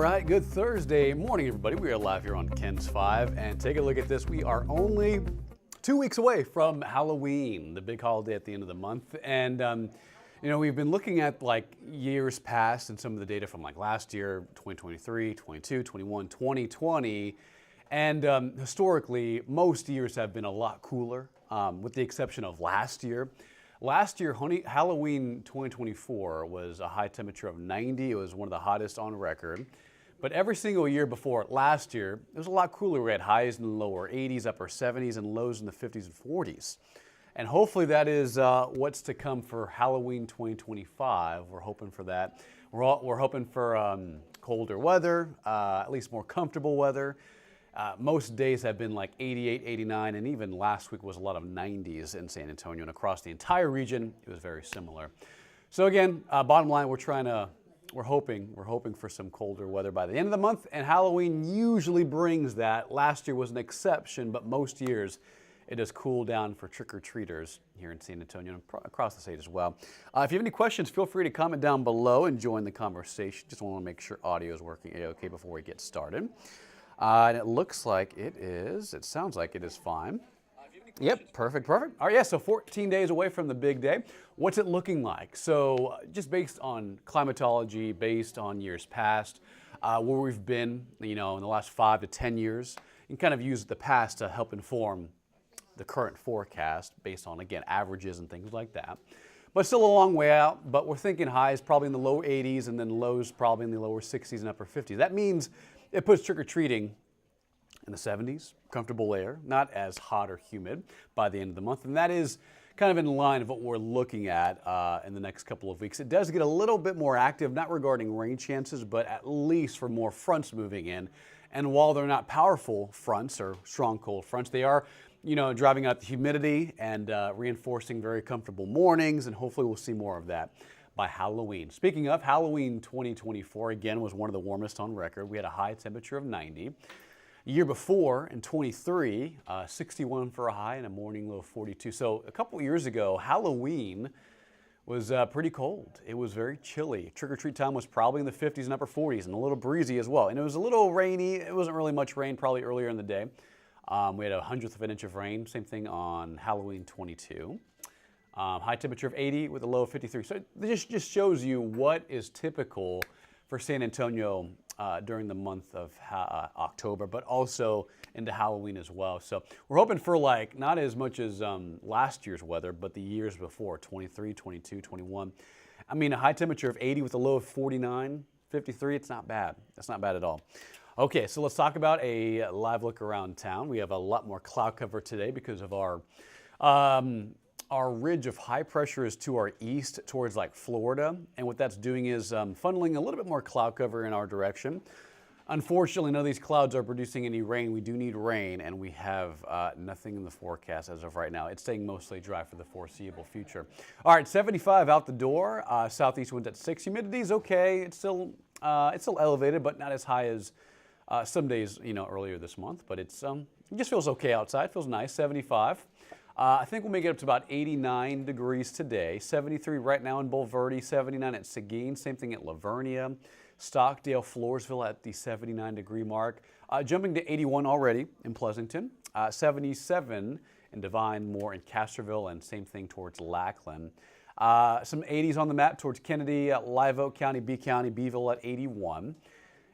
right, good Thursday morning, everybody. We are live here on Ken's 5, and take a look at this. We are only 2 weeks away from Halloween, the big holiday at the end of the month. And, we've been looking at like years past and some of the data from like last year, 2023, 22, 21, 2020. And historically, most years have been a lot cooler, with the exception of last year. Last year, Halloween 2024 was a high temperature of 90. It was one of the hottest on record. But every single year before last year, it was a lot cooler. We had highs in the lower 80s, upper 70s, and lows in the 50s and 40s. And hopefully that is what's to come for Halloween 2025. We're hoping for that. We're hoping for colder weather, at least more comfortable weather. Most days have been like 88, 89, and even last week was a lot of 90s in San Antonio, and across the entire region, it was very similar. So again, bottom line, we're hoping for some colder weather by the end of the month, and Halloween usually brings that. Last year was an exception, but most years it does cool down for trick-or-treaters here in San Antonio and across the state as well. If you have any questions, feel free to comment down below and join the conversation. Just want to make sure audio is working okay before we get started. And it looks like it sounds like it is fine. Yep, perfect. All right, yeah, so 14 days away from the big day. What's it looking like? So just based on climatology, based on years past, where we've been, in the last 5 to 10 years, and kind of use the past to help inform the current forecast based on, again, averages and things like that. But still a long way out, but we're thinking highs probably in the low 80s and then lows probably in the lower 60s and upper 50s. That means it puts trick-or-treating in the 70s, comfortable air, not as hot or humid by the end of the month. And that is kind of in line of what we're looking at in the next couple of weeks. It does get a little bit more active, not regarding rain chances, but at least for more fronts moving in. And while they're not powerful fronts or strong cold fronts, they are, driving out the humidity and reinforcing very comfortable mornings. And hopefully we'll see more of that by Halloween. Speaking of, Halloween 2024, again, was one of the warmest on record. We had a high temperature of 90. The year before, in 23, 61 for a high and a morning low of 42. So a couple years ago, Halloween was pretty cold. It was very chilly. Trick-or-treat time was probably in the 50s and upper 40s and a little breezy as well. And it was a little rainy. It wasn't really much rain, probably earlier in the day. We had a 100th of an inch of rain. Same thing on Halloween 22. High temperature of 80 with a low of 53. So this just shows you what is typical for San Antonio during the month of October, but also into Halloween as well. So we're hoping for not as much as last year's weather, but the years before, 23, 22, 21. I mean, a high temperature of 80 with a low of 49, 53, it's not bad. That's not bad at all. Okay, so let's talk about a live look around town. We have a lot more cloud cover today because of our ridge of high pressure is to our east towards Florida, and what that's doing is funneling a little bit more cloud cover in our direction. Unfortunately, none of these clouds are producing any rain. We do need rain, and we have nothing in the forecast as of right now. It's staying mostly dry for the foreseeable future. All right, 75 out the door. Southeast winds at 6. Humidity's okay. It's still elevated, but not as high as some days earlier this month. But it just feels okay outside. Feels nice. 75. I think we'll make it up to about 89 degrees today. 73 right now in Bulverde, 79 at Seguin, same thing at Lavernia, Stockdale, Floresville at the 79-degree mark. Jumping to 81 already in Pleasanton, 77 in Divine, Moore, and Castroville, and same thing towards Lackland. Some 80s on the map towards Kennedy, Live Oak County, B County, Beeville at 81.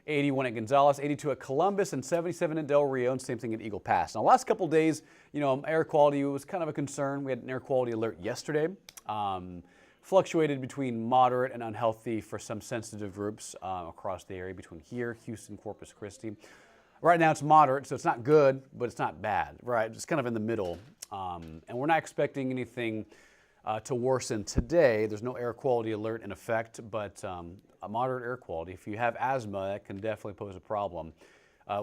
81 at Gonzales, 82 at Columbus, and 77 at Del Rio, and same thing at Eagle Pass. Now, last couple days, air quality was kind of a concern. We had an air quality alert yesterday. Fluctuated between moderate and unhealthy for some sensitive groups across the area between here, Houston, Corpus Christi. Right now, it's moderate, so it's not good, but it's not bad, right? It's kind of in the middle. And we're not expecting anything to worsen today. There's no air quality alert in effect, but a moderate air quality. If you have asthma, that can definitely pose a problem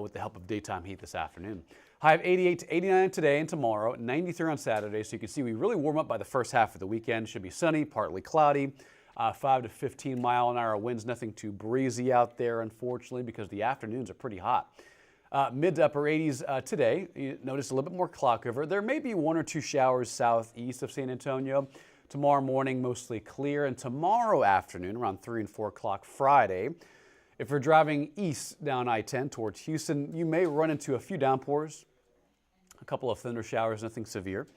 with the help of daytime heat this afternoon. High of 88 to 89 today and tomorrow, 93 on Saturday. So you can see we really warm up by the first half of the weekend. Should be sunny, partly cloudy, 5 to 15 mile an hour winds. Nothing too breezy out there, unfortunately, because the afternoons are pretty hot. Mid to upper 80s today. You notice a little bit more cloud cover. There may be 1 or 2 showers southeast of San Antonio. Tomorrow morning, mostly clear. And tomorrow afternoon, around 3 and 4 o'clock Friday, If you're driving east down I-10 towards Houston, you may run into a few downpours, a couple of thunder showers, nothing severe.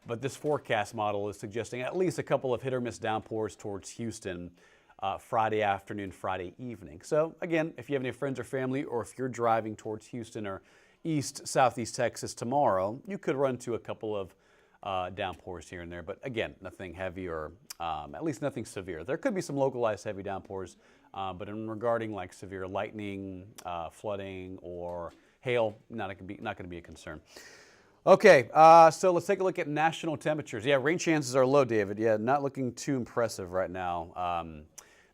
But this forecast model is suggesting at least a couple of hit or miss downpours towards Houston Friday afternoon, Friday evening. So again, if you have any friends or family, or if you're driving towards Houston or east, southeast Texas tomorrow, you could run into a couple of downpours here and there. But again, nothing heavy or at least nothing severe. There could be some localized heavy downpours, but in regarding like severe lightning, flooding, or hail, not going to be a concern. Okay, so let's take a look at national temperatures. Yeah, rain chances are low, David. Yeah, not looking too impressive right now.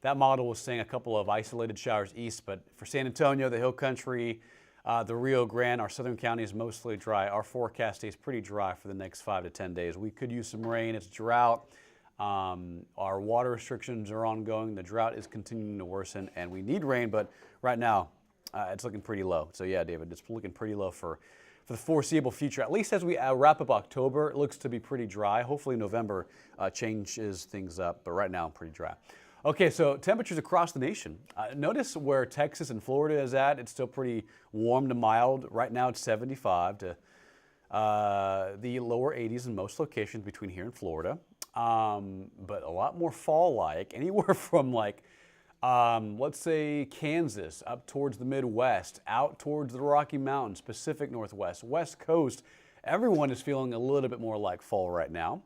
That model was saying a couple of isolated showers east, but for San Antonio, the Hill Country, the Rio Grande, our southern counties mostly dry. Our forecast stays pretty dry for the next 5 to 10 days. We could use some rain. It's drought. Our water restrictions are ongoing. The drought is continuing to worsen, and we need rain, but right now it's looking pretty low. So yeah, David, it's looking pretty low for the foreseeable future. At least as we wrap up October, it looks to be pretty dry. Hopefully November changes things up, but right now pretty dry. Okay, so temperatures across the nation. Notice where Texas and Florida is at. It's still pretty warm to mild. Right now it's 75 to the lower 80s in most locations between here and Florida. But a lot more fall-like, anywhere from like let's say Kansas, up towards the Midwest, out towards the Rocky Mountains, Pacific Northwest, West Coast. Everyone is feeling a little bit more like fall right now.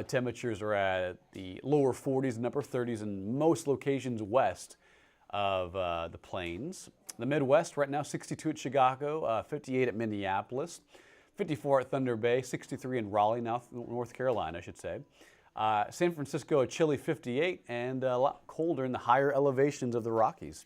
Temperatures are at the lower 40s and upper 30s in most locations west of the plains. The Midwest right now, 62 at Chicago, 58 at Minneapolis, 54 at Thunder Bay, 63 in Raleigh, North Carolina, I should say. San Francisco, a chilly 58, and a lot colder in the higher elevations of the Rockies.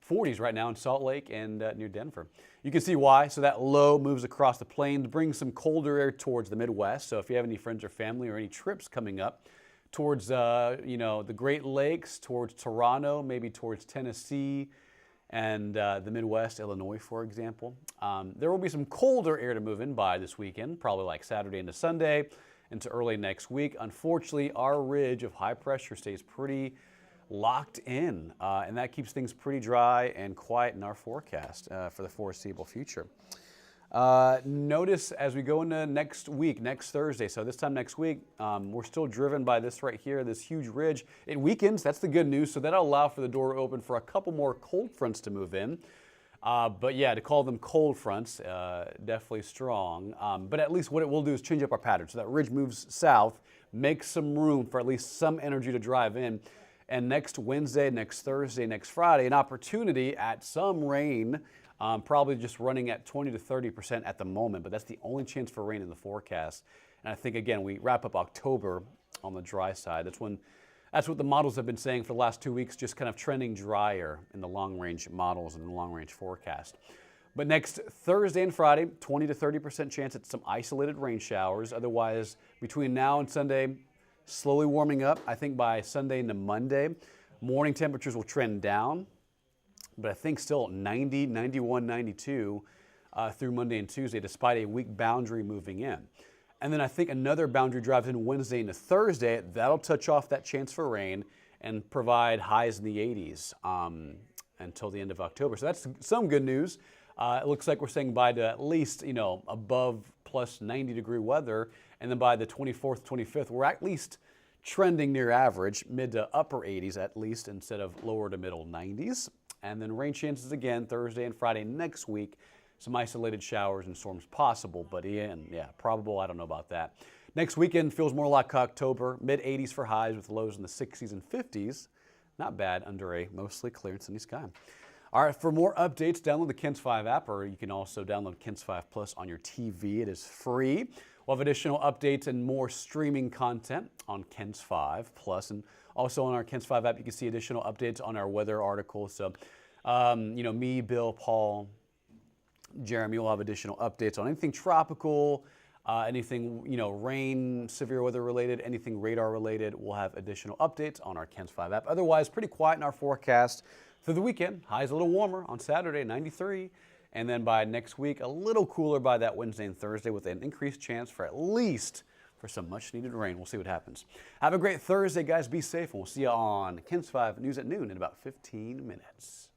40s right now in Salt Lake and near Denver. You can see why. So that low moves across the plains, brings some colder air towards the Midwest. So if you have any friends or family or any trips coming up towards the Great Lakes, towards Toronto, maybe towards Tennessee and the Midwest, Illinois, for example, there will be some colder air to move in by this weekend, probably like Saturday into Sunday, into early next week. Unfortunately, our ridge of high pressure stays pretty locked in, and that keeps things pretty dry and quiet in our forecast for the foreseeable future. Notice as we go into next week, next Thursday, so this time next week, we're still driven by this right here, this huge ridge. It weakens, that's the good news, so that'll allow for the door to open for a couple more cold fronts to move in. But yeah, to call them cold fronts, definitely strong. But at least what it will do is change up our pattern. So that ridge moves south, makes some room for at least some energy to drive in. And next Wednesday, next Thursday, next Friday, an opportunity at some rain, probably just running at 20 to 30% at the moment. But that's the only chance for rain in the forecast. And I think, again, we wrap up October on the dry side. That's what the models have been saying for the last 2 weeks, just kind of trending drier in the long-range models and the long-range forecast. But next Thursday and Friday, 20 to 30% chance at some isolated rain showers. Otherwise, between now and Sunday, slowly warming up. I think by Sunday into Monday, morning temperatures will trend down, but I think still 90, 91, 92 through Monday and Tuesday, despite a weak boundary moving in. And then I think another boundary drives in Wednesday into Thursday. That'll touch off that chance for rain and provide highs in the 80s until the end of October. So that's some good news. It looks like we're saying by to at least, above plus 90-degree weather. And then by the 24th, 25th, we're at least trending near average, mid to upper 80s at least, instead of lower to middle 90s. And then rain chances again Thursday and Friday next week. Some isolated showers and storms possible, but probable. I don't know about that. Next weekend feels more like October, mid-80s for highs with lows in the 60s and 50s. Not bad under a mostly clear and sunny sky. All right, for more updates, download the KENS 5 app, or you can also download KENS 5 Plus on your TV. It is free. We'll have additional updates and more streaming content on KENS 5 Plus, and also on our KENS 5 app, you can see additional updates on our weather articles. So, me, Bill, Paul, Jeremy will have additional updates on anything tropical, anything, rain, severe weather related, anything radar related. We'll have additional updates on our KENS 5 app. Otherwise, pretty quiet in our forecast through the weekend. Highs a little warmer on Saturday, 93. And then by next week, a little cooler by that Wednesday and Thursday with an increased chance for at least for some much needed rain. We'll see what happens. Have a great Thursday, guys. Be safe, and we'll see you on KENS 5 News at noon in about 15 minutes.